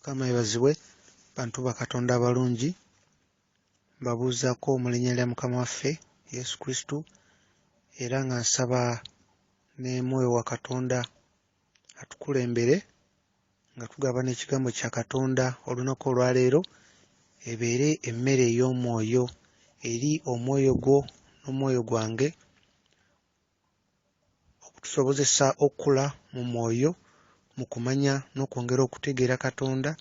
Mukama yebazibwe bantu ba Katonda abalungi babuuzaako mu linnya lya Mukama waffe Yesu Kristo era nga nsaba ne Mwoyo wa Katonda atukulembere nga tugabana ekigambo kya Katonda olunaku olwaleero ebeere emmere ey'omwoyo eri omwoyo gwo n'omwoyo gwange okutusobozesa okula mu mwoyo mu kumanya n'okwongera okutegeera Katonda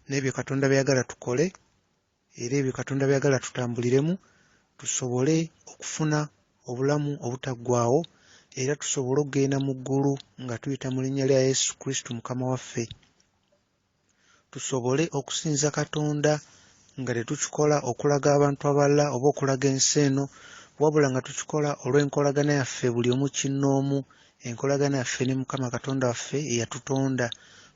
n'ebyo Katonda byagala tukole era ebyo Katonda byagala tutambuliremu tusobole okufuna obulamu obutaggwaawo era tusobole okugenda mu ggulu nga tuyita mu linnya lya Yesu Kristo Mukama waffe. Tusobole okusinza Katonda nga tetukikola okulaga abantu abalala oba okulaga ensi eno wabula nga tukikola olw'enkolagana yaffe buli omu kinnoomu, enkolagana yaffe ne Mukama Katonda waffe eyatutonda.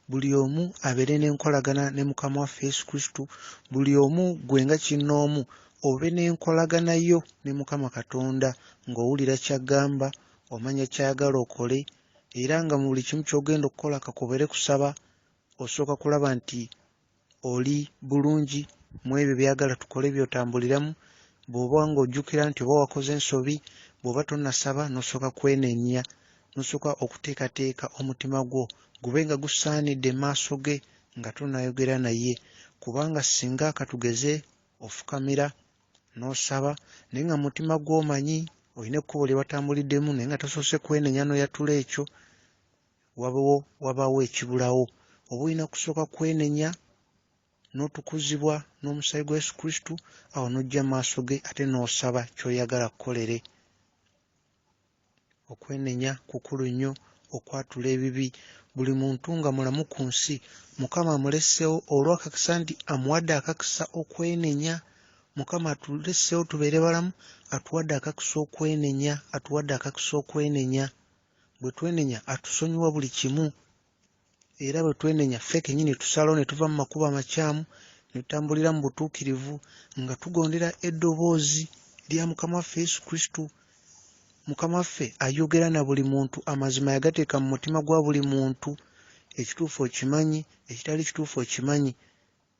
Buli omu abeere n'enkolagana ne Mukama waffe Yesu Kristo, buli omu gwe nga kinnoomu obe n'enkolagana yo ne Mukama Katonda ng'owulira ky'aggamba, omanya ky'ayagala okole era nga mu buli kimu ky'ogenda okukola kakobeere kusaba osooka kulaba nti oli bulungi mu ebyo byagala tukole by'otambuliramu. Bw'oba ng'ojjukira nti oba wakoze ensobi, bw'oba tonnasaba n'osooka kwenenya, n'osooka okuteekateeka omutima gwo gube nga gusaanidde maaso ge nga tonnayogera naye, kubanga singa katugeze ofukamira n'osaba naye nga mu mutima gwo omanyi olina ekkubo lye watambuliddemu naye nga tosoose kwenenya n'oyatula ekyo, wabaawo ekibulawo. Oba olina kusooka kwenenya n'otukuzibwa n'omusaayi gwa Yesu Kristo, awo n'ojja maaso ge ate n'osaba ky'oyagala kukolere. Okwenenya kukulu nnyo, okwatula ebibi. Buli muntu nga mulamu ku nsi Mukama amuleseewo olw'akakisa nti amuwadde akakisa okwenenya. Mukama atuleseewo tubeere balamu, atuwadde akakisa okwenenya, atuwadde akakisa okwenenya. Bwe twenenya atusonyiwa buli kimu era bwe twenenya ffe kennyini tusalawo ne tuva mu makubo amakyamu ne tutambulira mu butuukirivu nga tugondera eddoboozi lya Mukama waffe Yesu Kristo. Mukama waffe ayogera na buli muntu, amazima yagateeka mu mutima gwa buli muntu. Ekituufu okimanyi, ekitali kituufu okimanyi.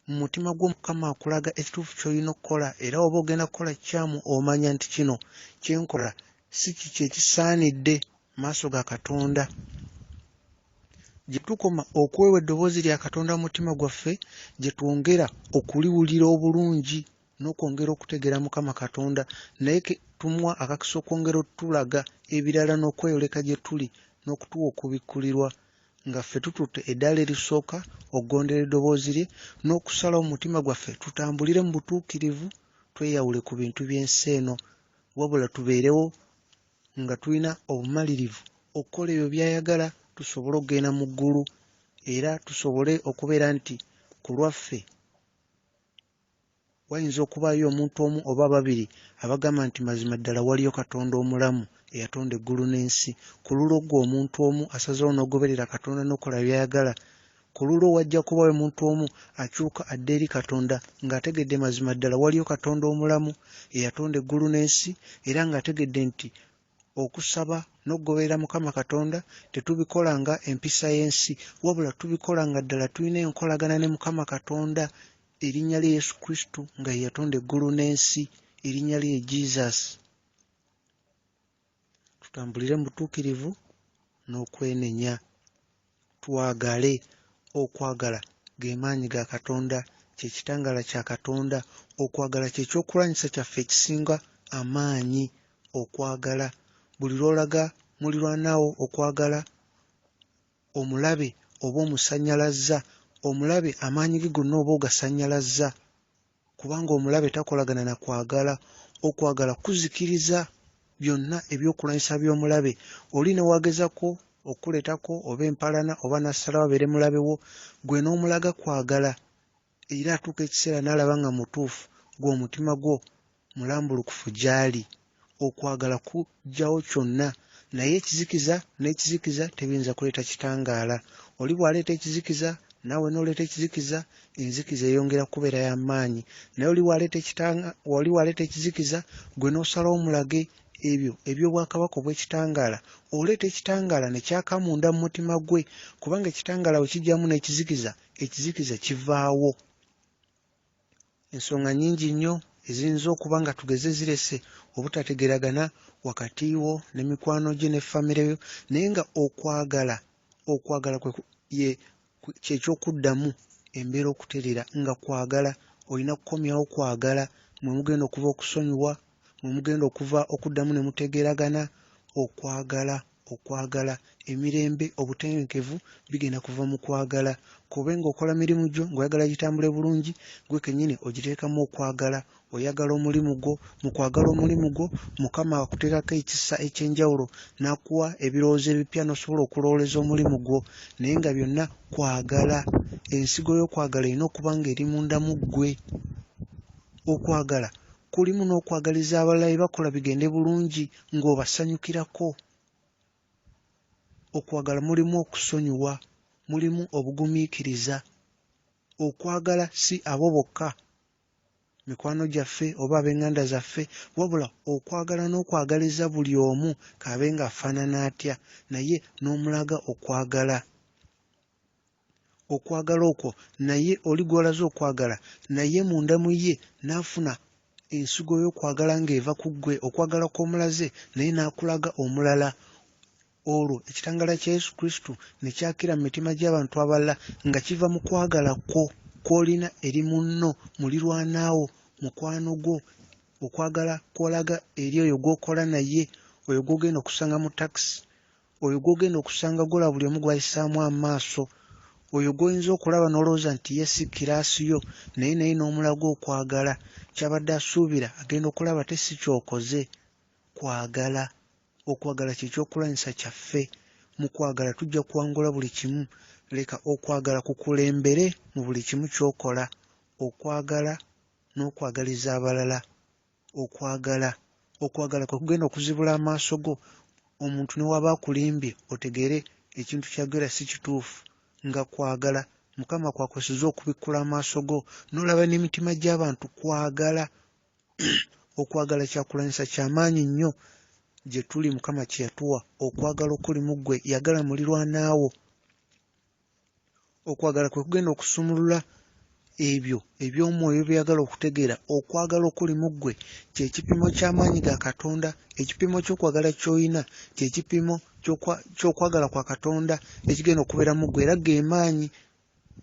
Mu mutima gwo Mukama akulaga ekituufu ky'olina okukola era oba ogenda kukola kikyamu omanya nti kino kyenkola si kiki ekisaanidde maaso ga Katonda. Gye tukoma okuweewa eddoboozi lya Katonda mu mutima gwaffe, gye twongera okuliwulira obulungi n'okwongera okutegeera Mukama Katonda, naye tumuwa akakisa okwongera otulaga ebirala n'okweyoleka gye tuli n'okutuwa okubikkulirwa nga ffe tututte eddaala erisooka okugondera eddoboozi lye n'okusalawo mu mutima gwaffe tutambulire mu butuukirivu, tweyawule ku bintu by'ensi eno wabula tubeerewo nga tulina obumalirivu okukola ebyo by'ayagala tusobole okugenda mu ggulu era tusobole okubeera nti ku lwaffe wayinza okubaayo omuntu omu oba babiri abagamba nti mazima ddala waliyo Katonda omulamu eyatonda eggulu n'ensi. Ku lulwo gwe omuntu omu asazeewo n'ogoberera Katonda n'okola by'ayagala. Ku lulwo wajja kubaayo omuntu omu akyuka adda eri Katonda ng'ategedde mazima ddala waliyo Katonda omulamu eyatonda eggulu n'ensi era ng'ategedde nti okusaba n'okugoberera Mukama Katonda tetubikola nga empisa y'ensi wabula tubikola nga ddala tulina enkolagana ne Mukama Katonda, erinnya lye Yesu Kristo nga ye yatonda eggulu n'ensi, erinnya lye Jesus. Tutambulire mu butuukirivu n'okwenenya, twagale. Okwagala ge maanyi ga Katonda, kye kitangaala kya Katonda. Okwagala kye kyokulwanyisa kyaffe ekisinga amaanyi. Okwagala buli lw'olaga muliraanwawo okwagala omulabe oba omusannyalazza, omulabe amaanyi ge gonna oba ogasannyalazza kubanga omulabe takolagana na kwagala. Okwagala kuzikiriza byonna ebyokulwanyisa by'omulabe. Oli ne wagezako okuleetako oba empalana oba nassalawo abeere mulabe wo, gwe n'omulaga kwagala era atuuka ekiseera n'alaba nga mutuufu, gwe omutima gwo mulambulukufu gy'ali. Okwagala kuggyawo kyonna, naye ekizikiza n'ekizikiza tebiyinza kuleeta kitangaala. Oli bw'aleeta ekizikiza naawe n'oleeta ekizikiza, enzikiza eyongera kubeera y'amaanyi. Naye oli waleeta ekizikiza gwe n'osalawo mulage ebyo eby'obwakabaka obw'ekitangaala oleeta ekitangaala ne kyaka munda mu mutima gwe, kubanga ekitangaala bwe kijjamu n'ekizikiza, ekizikiza kivaawo. Ensonga nnyingi nnyo eziyinza okuba nga tugeze zirese obutategeragana wakati wo ne mikwano gye ne famire yo, naye nga okwagala kyekyokuddamu embeera okuterera, nga kwagala olina kukomyawo kwagala, mwe mugenda okuva okusonyiwa, mwe mugenda okuva okuddamu ne mutegeragana. Okwagala emirembe obutebenkevu bigenda kuva mu kwagala. Kuba nga okola mirimu gyo ng'oyagala gitambule bulungi, gwe kennyini ogiteekamu okwagala, oyagala omulimu gwo. Mu kwagala omulimu gwo Mukama akuteekako ekisa eky'enjawulo, n'akuwa ebirowoozo ebipya n'osobola okulowooleza omulimu gwo, naye nga byonna kwagala. Ensigo y'okwagala erina okuba ng'eri munda mu ggwe. Okwagala kulimu n'okwagaliza abalala bye bakola bigende bulungi ng'obasanyukirako. Okwagala mulimu okusonyiwa, mulimu obugumiikiriza. Okwagala si abo bokka, mikwano gyaffe oba ab'eŋŋanda zaffe, wabula okwagala n'okwagaliza buli omu kaabe ng'afaanana atya, naye n'omulaga okwagala. Okwagala okwo naye oli gw'olaze okwagala, naye munda mu ye n'afuna ensigo y'okwagala ng'eva ku ggwe. Okwagala kw'omulaze naye n'akulaga omulala. Olwo ekitangaala kya Yesu Kristo ne kyakira mu mitima gy'abantu abalala nga kiva mu kwagala kwo kw'olina eri munno, mulirwanaawo, mukwano gwo. Okwagala kw'olaga eri oyo gw'okola naye, oyo gw'ogenda okusanga mu takisi, oyo gw'ogenda okusanga gola buli omu gw'ayisaamu amaaso, oyo gw'oyinza okulaba n'olowooza nti ye si kiraasi yo, naye n'omulaga okwagala. Kyabadde asuubira agenda okulaba te si ky'okoze. Kwagala. Okwagala kyekyokulwanyisa kyaffe. Mu kwagala tujja kuwangula buli kimu. Leka okwagala kukulembere mu buli kimu ky'okola. Okwagala n'okwagaliza abalala. Okwagala kwe kugenda okuzibula amaaso go, omuntu ne waba akulimbye otegeere ekintu ky'agera si kituufu. Nga kwagala Mukama kwakozesa okubikkula amaaso go n'olaba n'emitima gy'abantu. Kwagala. Okwagala kyakulwanyisa ky'amaanyi nnyo. Gye tuli Mukama kye yatuwa okwagala okuli mu ggwe, yagala mulirwanaawo. Okwagala kwe kugenda okusumulula ebyo eby'omwoyo byagala okutegeera. Okwagala okuli mu ggwe kye kipimo ky'amaanyi ga Katonda. Ekipimo ky'okwagala ky'olina kye kipimo ky'okwagala kwa Katonda ekigenda okubeera mu ggwe, era ge maanyi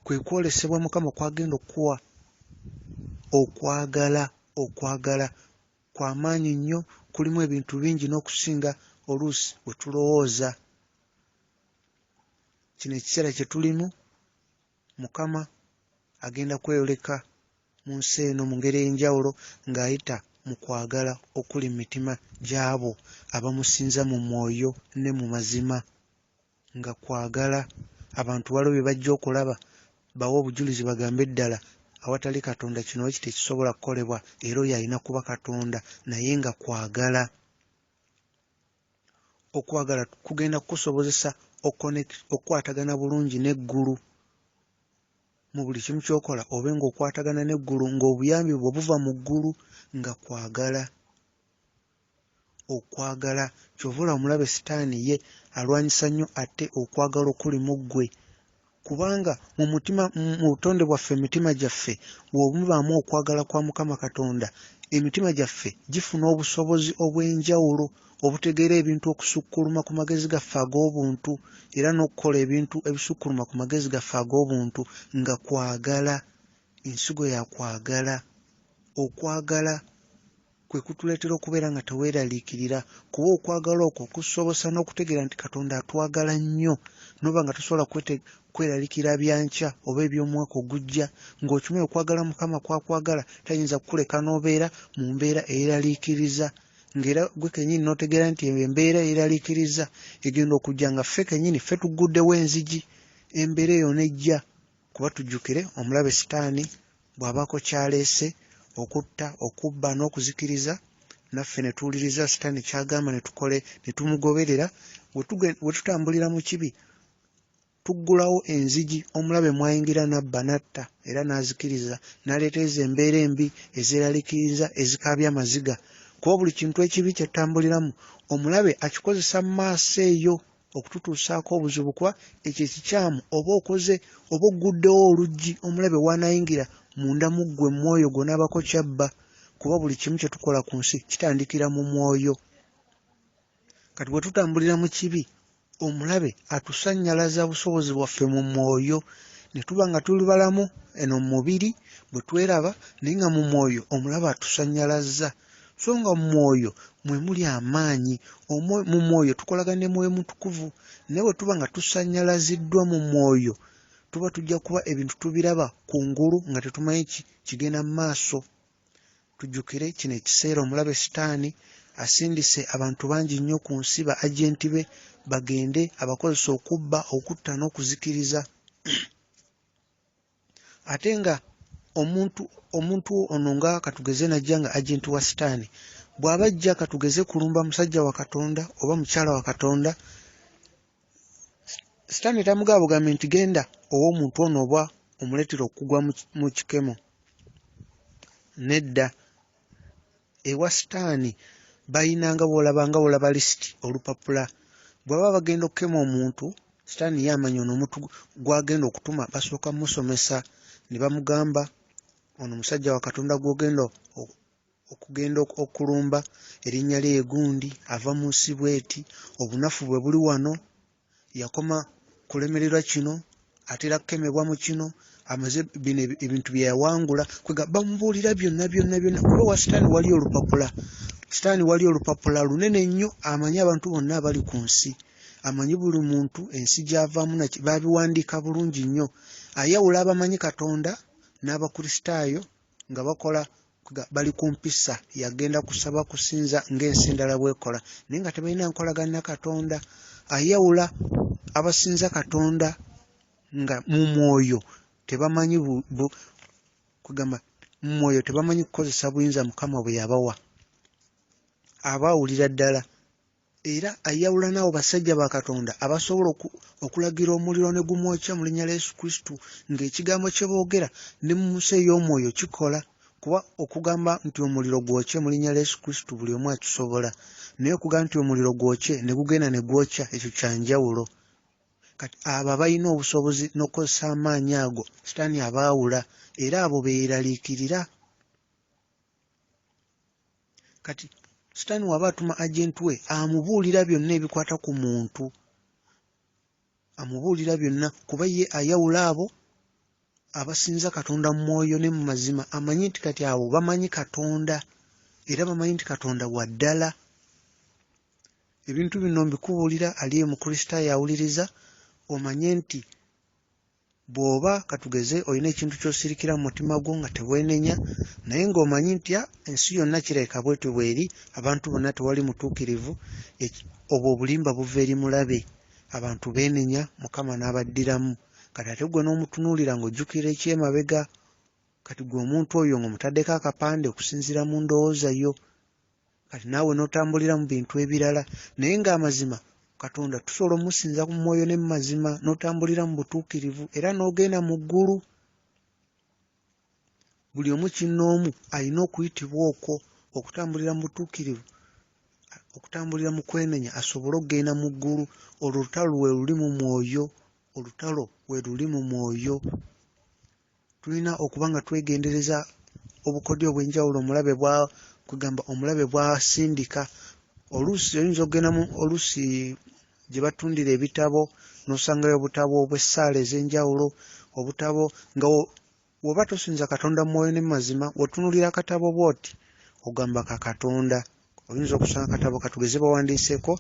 kwe kwolesebwa Mukama kwagenda okuwa. Okwagala kw'amaanyi nnyo, kulimu ebintu bingi n'okusinga oluusi we tulowooza. Kino ekiseera kye tulimu, Mukama agenda kweyoleka mu nsi eno mu ngeri ey'enjawulo ng'ayita mu kwagala okuli mu mitima gy'abo abamusinza mu mwoyo ne mu mazima. Nga kwagala abantu waliwo bye bajja okulaba bawe obujulizi bagambe ddala awatali Katonda kino eki tekisobola kukolebwa, era oyo alina kuba Katonda, naye nga kwagala. Okwagala kugenda kukusobozesa okukwatagana bulungi n'eggulu. Mu buli kimu ky'okola obe ng'okwatagana n'eggulu, ng'obuyambi bwe buva mu ggulu. Nga kwagala. Okwagala ky'ova olaba omulabe Sitaani ye alwanyisa nnyo ate okwagala okuli mu ggwe, kubanga mu butonde bwaffe, emitima gyaffe bw'omubaamu okwagala kwa Mukama Katonda, emitima gyaffe gifuna obusobozi obw'enjawulo obutegeera ebintu okusukkuluma ku magezi gaffe ag'obuntu, era n'okukola ebintu ebisukkuluma ku magezi gaffe ag'obuntu. Nga kwagala. Ensigo ya kwagala. Okwagala kwe kutuleetera okubeera nga teweeraliikirira, kuba okwagala okwo kusobosa n'okutegeera nti Katonda atwagala nnyo, n'oba nga tosobola kweraliikirira byankya oba eby'omwaka ogujja. Ng'okimanyi okwagala Mukama kwakwagala tayinza kukuleka n'obeera mu mbeera eyeraliikiriza, ng'era gwe kennyini n'otegeera nti embeera eyeraliikiriza egenda okujja nga ffe kennyini ffe tugguddewo enzigi, embeera eyo nejja. Kuba tujjukire omulabe Sitaani bw'abaako kyaleese, okutta, okubba n'okuzikiriza, naffe ne tuwuliriza Sitaani ky'agamba ne tukole, ne tumugoberera. We tutambulira mu kibi tuggulawo enzigi omulabe mwayingira n'abba n'atta era n'azikiriza, n'aleeta ezo embeera embi ezeraliikiriza ezikaabya amaziga. kuba buli kintu ekibi kyetambuliramu omulabe akikozesa mu maaso eyo okututuusaako obuzibu kuba ekyo ekikyamu oba okoze oba ogguddewo oluggi omulabe w'anayingira munda mu ggwe mwoyo gw'onaabako kyabba kuba buli kimu kye tukola ku nsi kitandikira mu mwoyo. Kati bwe tutambulira mu kibi omulabe atusannyalaza busobozi bwaffe mu mwoyo ne tuba nga tuli balamu eno mu mubiri bwe tweraba naye nga mu mwoyo omulabe atusannyalazza so nga mu mwoyo mwe muli amaanyi. Mu mwoyo tukolagana ne mwoyo mutukuvu naye bwe tuba nga tusannyalaziddwa mu mwoyo tuba tujja kuba ebintu tubiraba kungulu nga tetumanyi kigenda mu maaso. Tujjukire kino ekiseera omulabe sitaani asindise abantu bangi nnyo ku nsi ba agenti be bagende abakozesa okubba okutta n'okuzikiriza. Ate nga omuntu ono nga katugeze najja nga agenti wa sitaani bw'aba ajja katugeze kulumba musajja wa Katonda oba mukyala wa Katonda sitaani tamugaabugambe nti genda ow'omuntu ono oba omuleetera okugwa mu kikemo. Nedda, ewa sitaani bayinanga bw'olaba lisiti olupapula bw'aba bagenda okukema omuntu sitaani yamanya ono omuntu gw'agenda okutuma basooka musomesa ne bamugamba ono musajja wa Katonda gw'ogenda okugenda okulumba erinnya lye gundi ava mu nsi bweti obunafu bwe buli wano yakoma kulemererwa kino atera kukemebwa mu kino amaze bino ebintu bye yawangula kwega bamubuulira byonna kuba wa sitaani wali olupapula lunene nnyo amanyi abantu bonna abali ku nsi amanyi buli muntu ensi gy'avaamu babiwandiika bulungi nnyo ayawula abamanyi Katonda n'abakristaayo nga bakola bali ku mpisa yagenda kusaba kusinza ng'ensi endala bwekola naye nga tebalina nkolagana na Katonda. Ayawula abasinza Katonda nga mu mwoyo tebamanyi kugamba mu mwoyo tebamanyi kukozesa buyinza Mukama bwe yabawa abaawulira ddala. Era ayawula n'abo basajja ba Katonda abasobola okulagira omuliro ne gumwokya mu linnya lya Yesu Kristo ng'ekigambo kye boogera ne mu nsi ey'omwoyo kikola kuba okugamba nti omuliro gwokye mu linnya lya Yesu Kristo buli omu akisobola naye okugamba nti omuliro gwokye ne gugenda ne gwokya ekyo kya njawulo. Kati abo balina obusobozi n'okukozesa amaanyi ago sitaani abaawula era abo beeraliikirira. Kati sitaani waba atuma agenti we amubuulira byonna ebikwata ku muntu amubuulira byonna kuba ye ayawula abo abasinza Katonda mu mwoyo ne mu mazima amanyi nti kati abo bamanyi Katonda era bamanyi nti Katonda wa ddala. Ebintu bino mbikubuulira ali mukristaayo awuliriza omanye nti bw'oba katugeze olina ekintu ky'osirikira mu mutima gwo nga tebwenenya naye ng'omanyi nti ensi yonna kireka bwetyo bweri abantu bonna tewali mutuukirivu obwo obulimba buva eri mulabe abantu beenenya Mukama n'abaddiramu. Kati ate gwe n'omutunuulira ng'ojjukira ekyemabega kati gwe omuntu oyo ng'omutaddeko akapande okusinziira mu ndowooza yo kati naawe n'otambulira mu bintu ebirala naye ng'amazima Katonda tusobola omusinza ku mwoyo ne mu mazima n'otambulira mu butuukirivu era n'ogenda mu ggulu. Buli omu kinnoomu alina okuyitibwa okwo okutambulira mu butuukirivu okutambulira mu kwenenya asobole okugenda mu ggulu. Olutalo lwe luli mu mwoyo tulina okuba nga twegendereza obukodyo obw'enjawulo omulabe bw'asindika. Oluusi oyinza okugendamu oluusi gye batundira ebitabo n'osangayo obutabo obw'essaala ez'enjawulo obutabo nga woba tosinza Katonda mu mwoyo ne mu mazima wetunuulira akatabo bw'oti ogamba ka Katonda. Oyinza okusanga akatabo katugeze bawandiiseeko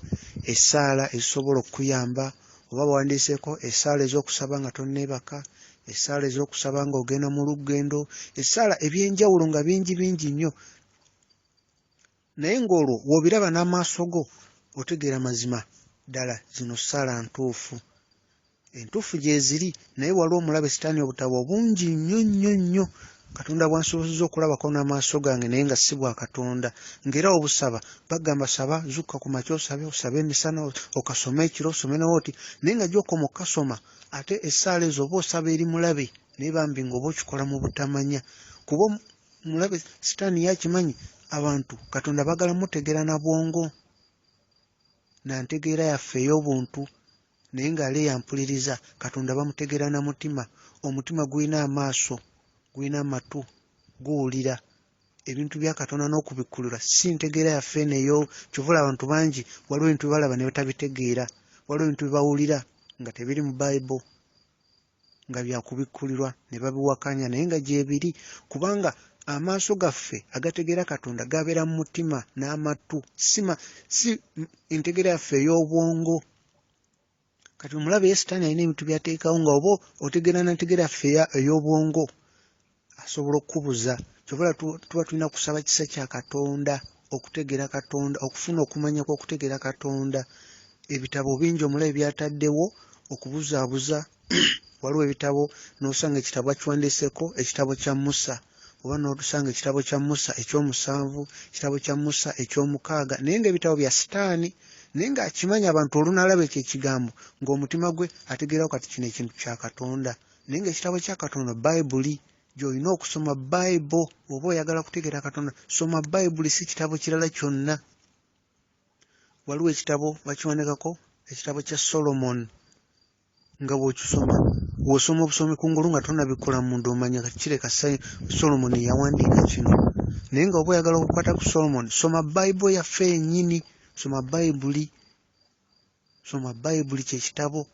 essaala ezisobola okukuyamba oba bawandiiseeko essaala ez'okusaba nga tonneebaka essaala ez'okusaba ng'ogenda mu lugendo essaala eby'enjawulo nga bingi nnyo naye ng'olwo w'obiraba n'amaaso go otegeera mazima ddala zino ssaala ntuufu entuufu gyeziri naye waliwo omulabe sitaani obutabo bungi nnyo Katonda bwansobozezza okulabako n'amaaso gange naye nga si bwa Katonda ng'era obusaba bagamba saba zukka ku makya osabe emisana okasoma ekiro osome n'oti naye nga gy'okoma okukasoma ate essaala ezo oba osaba eri mulabe naye bambi ng'oba okikola mu butamanya kuba mulabe sitaani yakimanyi abantu Katonda bagala mutegeera na bwongo na ntegeera yaffe ey'obuntu naye ng'ali yampuliriza Katonda bamutegeera na mutima. Omutima gulina amaaso, gulina amatu, guwulira ebintu bya Katonda n'okubikkulira. Si ntegeera yaffe neyo kyovula abantu bangi waliwo ebintu bye balaba ne batabitegeera, waliwo ebintu bye bawulira nga tebiri mu Bayibuli nga byakubikkulirwa ne babiwakanya naye nga gyebiri, kubanga amaaso gaffe agategeera Katonda gabeera mu mutima n'amatu, si entegeera yaffe ey'obwongo. Kati omulabe ye Sitaani alina ebintu byateekawo nga oba otegeera na ntegeera yaffe ey'obwongo asobola okukubuza. Kyovula tuba tulina kusaba kisa kya Katonda okutegeera Katonda, okufuna okumanya kw'okutegeera Katonda. Ebitabo bingi omulabe byataddewo okubuzaabuza. Waliwo ebitabo n'osanga ekitabo bakiwandiiseko ekitabo kya Musa, oba n'osanga ekitabo kya Musa eky'omusanvu, ekitabo kya Musa eky'omukaaga, naye ng'ebitabo bya Sitaani, naye ng'akimanya abantu olunaalaba ekyo ekigambo ng'omutima gwe ategeerawo kati kino ekintu kya Katonda. Naye ng'ekitabo kya Katonda Bayibuli, gy'olina okusoma Bayibuli oba oyagala kutegeera Katonda, soma Bayibuli, si kitabo kirala kyonna. Waliwo ekitabo bakiwandikako ekitabo kya Solomon, nga bw'okisoma bw'osoma obusomi kungulu nga tonnabikola munda omanya kati kireka Solomon yawandiika kino. Naye nga oba oyagala okukwata ku Solomon, soma Bayibuli yaffe yennyini, soma Bayibuli. Soma Bayibuli, kye kitabo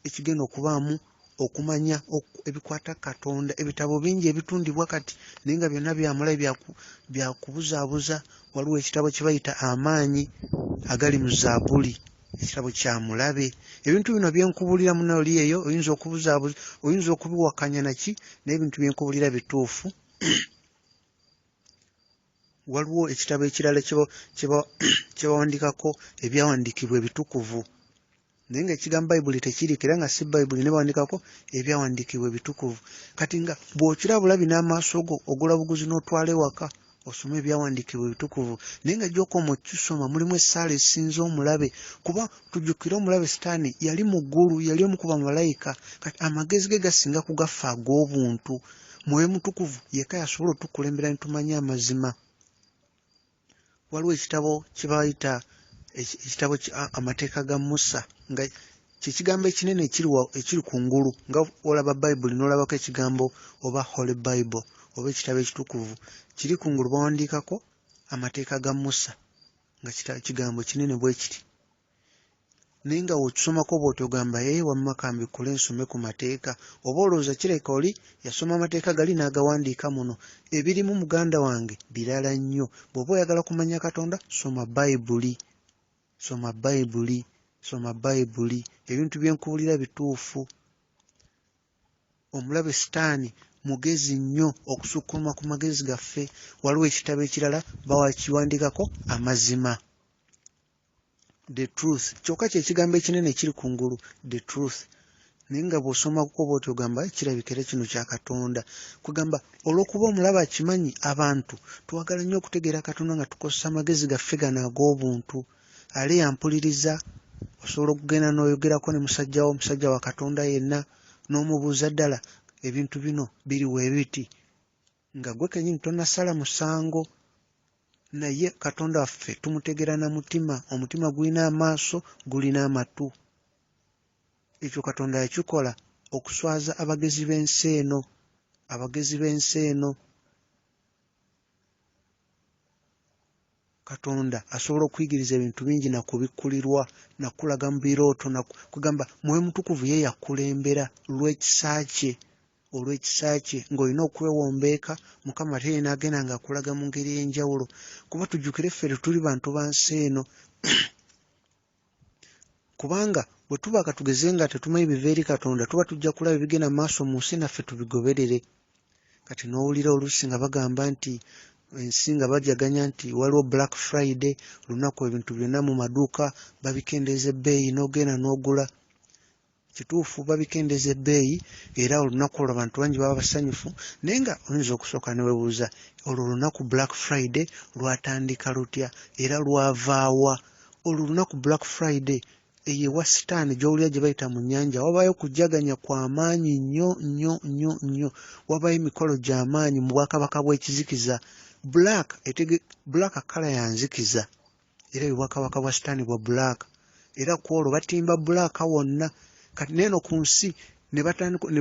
ekigenda okubaamu okumanya ebikwata Katonda. Ebitabo bingi ebitundibwa kati naye nga byonna byamulabe byakubuzaabuza. Waliwo ekitabo kye bayita Amaanyi agali mu Zaabuli, ekitabo kya mulabe. Ebintu bino byenkubulira munoli eyo oyinza okubuzaabuza, oyinza okubiwakanya naki, naye ebintu byenkubulira bituufu. Waliwo ekitabo ekirala kye bawandiikako ebyawandiikibwa ebitukuvu, naye ng'ekigambo Bayibuli tekiriiko era nga si Bayibuli ne bawandiikako ebyawandiikibwa ebitukuvu. Kati nga bw'okirabula bino amaaso go ogula buguzi n'otwala ewaka osome ebyawandiikibwa ebitukuvu, naye nga gy'okoma okisoma mulimu essaala esinza omulabe, kuba tujjukire omulabe Sitaani yali mu ggulu, yali omu ku bamalayika. Kati amagezi ge gasinga kugaffe ag'obuntu. Mwoyo Mutukuvu yekka yasobola otukulembera ne tumanya amazima. Waliwo ekitabo kye bayita ekitabo Amateeka ga Musa, nga kyekigambo ekinene ekiri kungulu, nga olaba Bayibuli n'olabako ekigambo oba Holy Bible oba ekitabo ekitukuvu, kiri kungulu bawandiikako Amateeka ga Musa, nga kigambo kinene bwe kiti. Naye nga w'okisomako bw'oti ogamba wamma kambikule nsome ku mateeka, oba olowooza kireka oli yasoma amateeka gali n'agawandiika muno. Ebirimu muganda wange birala nnyo. Bw'oba oyagala kumanya Katonda, soma Bayibuli, soma Bayibuli, soma Bayibuli. Ebintu byenkubulira bituufu. Omulabe Sitaani mugezi nnyo okusukkuluma ku magezi gaffe. Waliwo ekitabo ekirala bawakiwandiikako Amazima, The Truth. Kyokka kye kigambo ekinene ekiri kungulu, The Truth. Naye nga bw'osomako bw'oti ogamba kirabikira kino kya Katonda. Kugamba olw'okuba omulaba akimanyi, abantu twagala nnyo okutegeera Katonda nga tukozesa amagezi gaffe gano ag'obuntu. Ali yampuliriza, osobola okugenda n'oyogerako ne musajja wa Katonda yenna n'omubuuza ddala ebintu bino biri weebiti, nga gwe kennyini tonnasala musango. Naye Katonda waffe tumutegeera na mutima. Omutima gulina amaaso, gulina amatu. Ekyo Katonda yakikola okuswaza abagezi b'ensi eno, abagezi b'ensi eno. Katonda asobola okuyigiriza ebintu bingi na kubikkulirwa, na kulaga mu birooto, kugamba Mwoyo Mutukuvu ye yakulembera olw'ekisa kye, ng'olina okwewombeeka, Mukama ate yena agenda ng'akulaga mu ngeri ey'enjawulo. Kuba tujjukire ffe tuli bantu ba nsi eno. Kubanga bwe tuba katugeze nga tetumanyi biva eri Katonda, tuba tujja kulaba ebigenda mu maaso mu nsi naffe tubigoberere. Kati n'owulira oluusi nga bagamba nti ensi nga bajaganya nti waliwo Black Friday, olunaku ebintu byonna mu maduuka babikendeeza ebbeeyi, n'ogenda n'ogula. Kituufu babikendeeza ebbeeyi era olunaku olwo abantu bangi baba basanyufu, naye nga oyinza okusooka ne weebuuza olwo olunaku Black Friday lwatandika lutya era lwavaawa? Olwo olunaku Black Friday eyewa Sitaani gy'owulira gye bayita mu nnyanja wabaayo kujjaganya kwa maanyi nnyo nnyo nnyo nnyo. Wabaayo emikolo gy'amaanyi mu bwakabaka bw'ekizikiza black kala yanzikiza era obwakabaka bwa sitaani bwa black era kwolwo batimba black wonna kati neno ku nsi ne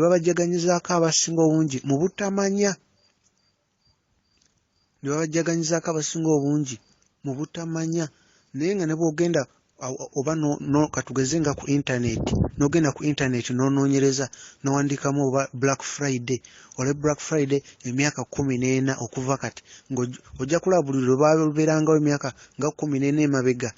babajaganyizaako abasinga obungi mu butamanya naye nga ne bw'ogenda oba katugeze nga ku internet n'ogenda ku internet n'onoonyereza n'owandikamu oba Black Friday olwa Black Friday emyaka 14 okuva kati ng'ojja kulaba buli lwe babeerangawo emyaka nga 14 emabega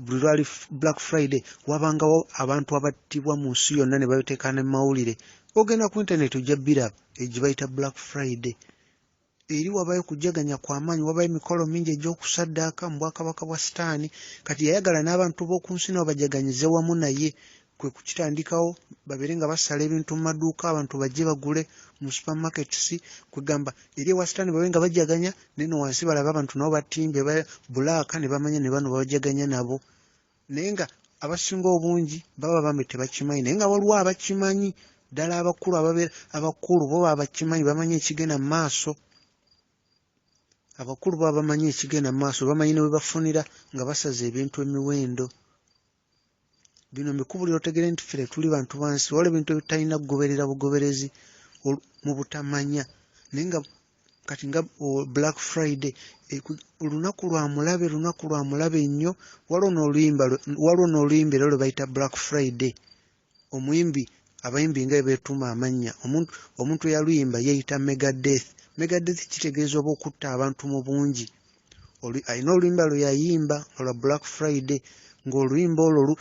buli lwali Black Friday wabangawo abantu abattibwa mu nsi yonna ne babiteeka ne mawulire ogenda ku internet ojja biraba egye bayita Black Friday eri wabayo kujaganya kw'amaanyi wabayo emikolo mingi egy'okusaddaaka mu bwakabaka bwa sitaani kati yayagala n'abantu b'oku nsi nabo bajaganyize wamu naye kwe kukitandikawo babeere nga basala ebintu mu maduuka abantu bajje bagule mu supermarkets kwegamba eri ewa sitaani babe nga bajaganya neno wansi balabe abantu nabo batimbe bulaaka ne bamanya ne bano babajaganya nabo naye nga abasinga obungi baba bambe tebakimanyi naye nga waliwo abakimanyi ddala abakulu bo babakimanyi bamanyi ekigenda mu maaso abakulu baba bamanyi ekigenda mu maaso bamanyi ne we bafunira nga basaza ebintu emiwendo bino mbikubulira otegere nti ffe tuli bantu bansi waliwo ebintu ebitalina kugoberera bugoberezi mu butamanya naye nga kati nga Black Friday olunaku lwa mulabe nnyo waliwo n'oluyimba era lwe bayita Black Friday abayimbi nga beetuma amannya omuntu eyaluyimba yeeyita Megadeth kitegeeza oba okutta abantu mu bungi alina oluyimba lwe yayimba olwa Black Friday ng'oluyimba olwo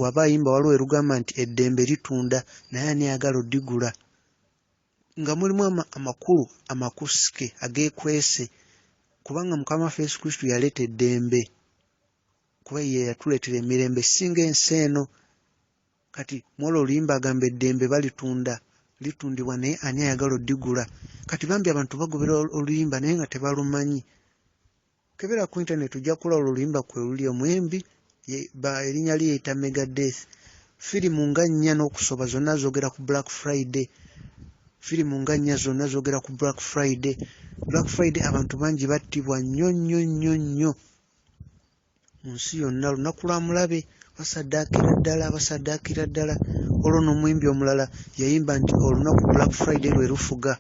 waba ayimba waliwo erugamba nti eddembe litunda naye ani ayagala oddigula nga mulimu amakulu amakusike ageekwese kubanga Mukama waffe Yesu Kristo yaleeta eddembe kuba ye yatuleetera emirembe singa ensi eno kati mwolwo oluyimba agamba eddembe litundibwa naye ani ayagala oddigula kati bambi abantu bagobera oluyimba naye nga tebalumanyi kebera ku internet ojja kulaba oluyimba kwe luli omuyimbi erinnya lye yeyita Megadeth firimu nga 4 n'okusoba zonna zoogera ku Black Friday Black Friday abantu bangi battibwa nnyo mu nsi yonna lunaku lwa mulabe basaddaakira ddala olwo n'omuyimbi omulala yayimba nti olunaku Black Friday lwe lufuga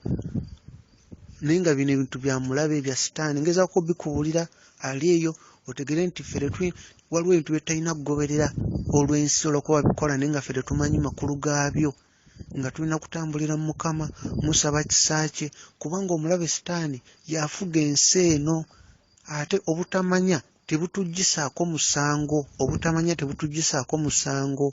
naye nga bino ebintu bya mulabe bya sitaani ngezaako bikubulira ali eyo otegere nti ffe waliwo ebintu bye talina kugoberera olw'ensi olwokuba babikola naye nga ffe tetumanyi makulu gaabyo nga tulina kutambulira mu Mukama musaba kisa kye kubanga omulabe sitaani yafuga ensi eno ate obutamanya tebutuggisaako musango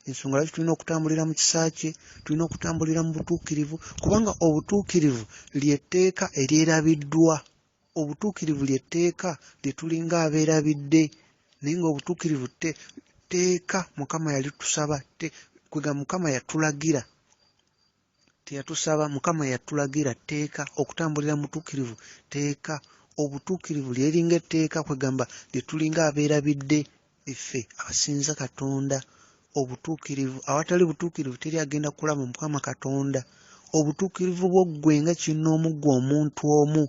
ensonga lwaki tulina okutambulira mu kisa kye tulina okutambulira mu butuukirivu kubanga obutuukirivu lyetteeka eryerabiddwa obutuukirivu lyetteeka lye tulinga abeerabidde naye nga obutuukirivu tteeka Mukama yalitusaba kwega Mukama yatulagira teyatusaba Mukama yatulagira tteeka okutambulira mu butuukirivu tteeka obutuukirivu lyeringa etteeka kwegamba lye tulinga abeerabidde effe abasinza Katonda obutuukirivu awatali butuukirivu teri agenda kulaba Mukama Katonda obutuukirivu bw'oggwe nga kinnoomu ggwe omuntu omu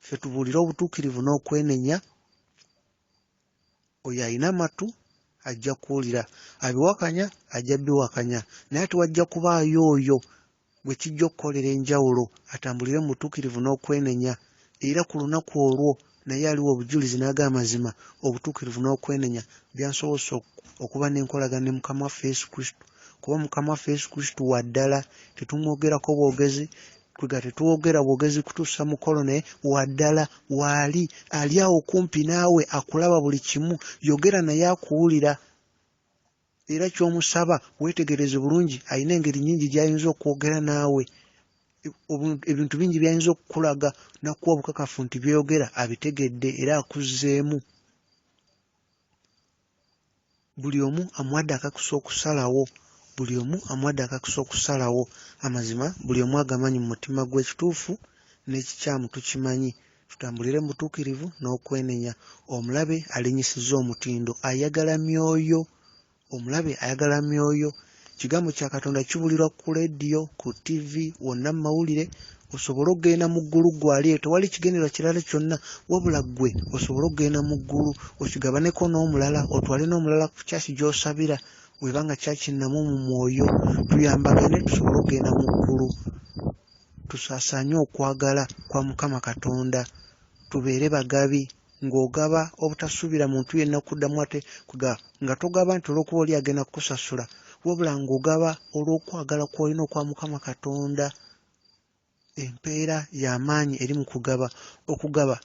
ffe tubuulira obutuukirivu n'okwenenya oyo alina matu ajja kuwulira abiwakanya ajja biwakanya naye tewajja kubaayo oyo bwe kijja okukolera enjawulo atambulire mu butuukirivu n'okwenenya era ku lunaku olwo naye aliwo obujulizi n'agamba amazima obutuukirivu n'okwenenya byansobose okuba n'enkolagana ne Mukama waffe Yesu Kristo kuba Mukama waffe Yesu Kristo waddala tetumwogerako bwogezi tetuwogera bwogezi kutuusa mukolo naye waddala waali ali awo kumpi naawe akulaba buli kimu yogera naye akuwulira era ky'omusaba weetegereze bulungi alina engeri nnyingi gy'ayinza okwogera naawe ebintu bingi by'ayinza okukulaga nakuwa obukakafu nti byeyogera abitegedde era akuzzeemu buli omu amuwadde akakisa okusalawo amazima buli omu agamanyi mu mutima gwe ekituufu n'ekikyamu tukimanyi tutambulire mu butuukirivu n'okwenenya omulabe alinyisizza omutindo ayagala myoyo Kigambo kya Katonda kibulirwa ku leediyo, ku TV, wonna mu mawulire. Osobola okugenda mu ggulu gwali tewali kigendererwa kirala kyonna wabula ggwe osobola okugenda mu ggulu okigabaneko n'omulala otwale n'omulala ku kyaki gy'osabira webanga kyakinnamu mu mwoyo tuyambagane tusobole okugenda mu ggulu. Tusaasaanye okwagala kwa Mukama Katonda tubeere bagabi ng'ogaba obutasuubira muntu yenna kuddamu ate nga togaba nti olw'okuba oli agenda kukusasula wabula ng'ogaba olw'okwagala kw'olina okwa Mukama Katonda. Empeera y'amaanyi eri mu kugaba. Okugaba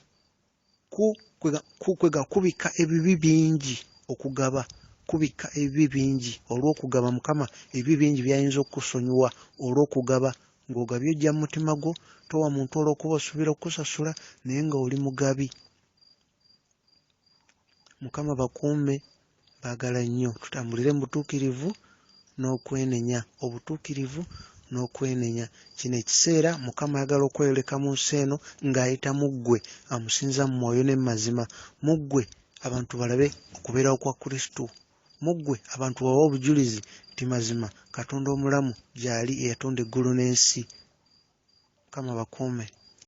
kubika ebibi bingi. Okugaba kubika ebibi bingi. Olw'okugaba Mukama ebibi bingi by'ayinza okukusonyiwa olw'okugaba. Ng'ogabye ojja mu mutima gwo towa muntu olw'okuba osuubira okukusasula naye nga oli mugabi. Mukama bakuume baagala nnyo tutambulire mu butuukirivu n'okwenenya. Obutuukirivu n'okwenenya. Kino ekiseera Mukama ayagala okweyoleka mu nsi eno ng'ayita mu ggwe amusinza mu mwoyo ne mazima. Mu ggwe abantu balabe okubeerawo kwa Kristo. Mu ggwe abantu bawe obujulizi nti mazima Katonda omulamu gy'ali eyatonda eggulu n'ensi. Mukama bakuume.